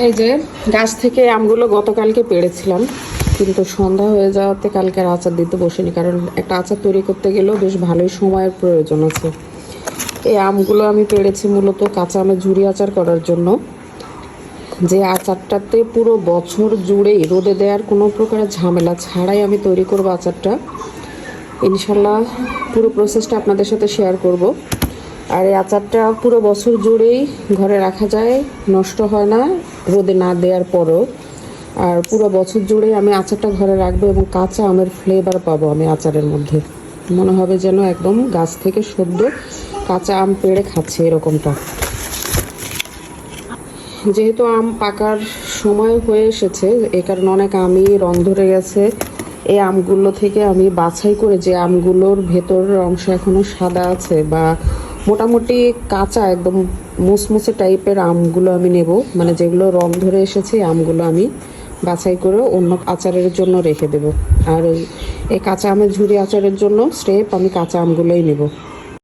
এই যে গাছ থেকে আমগুলো গতকালকে পেড়েছিলাম, কিন্তু সন্ধ্যা হয়ে যাওয়াতে কালকে আর আচার দিতে বসিনি, কারণ একটা আচার তৈরি করতে গেলেও বেশ ভালোই সময়ের প্রয়োজন আছে। এই আমগুলো আমি পেড়েছি মূলত কাঁচা আমের ঝুরি আচার করার জন্য, যে আচারটাতে পুরো বছর জুড়েই রোদে দেওয়ার কোনো প্রকার ঝামেলা ছাড়াই আমি তৈরি করব আচারটা। ইনশাল্লাহ পুরো প্রসেসটা আপনাদের সাথে শেয়ার করব। আর এই আচারটা পুরো বছর জুড়েই ঘরে রাখা যায়, নষ্ট হয় না রোদে না দেওয়ার পরও। আর পুরো বছর জুড়েই আমি আচারটা ঘরে রাখবো এবং কাঁচা আমের ফ্লেভার পাবো আমি আচারের মধ্যে। মনে হবে যেন একদম গাছ থেকে সদ্য কাঁচা আম পেড়ে খাচ্ছে এরকমটা। যেহেতু আম পাকার সময় হয়ে এসেছে, এ কারণে অনেক আমই রং ধরে গেছে। এই আমগুলো থেকে আমি বাছাই করে, যে আমগুলোর ভেতরের অংশ এখনও সাদা আছে বা মোটামুটি কাঁচা একদম মুসমুসে টাইপের আমগুলো আমি নেব, মানে যেগুলো রং ধরে এসেছে আমগুলো আমি বাছাই করে অন্য আচারের জন্য রেখে দেব। আর এই কাঁচা আমের ঝুরি আচারের জন্য স্রেফ আমি কাঁচা আমগুলোই নেব।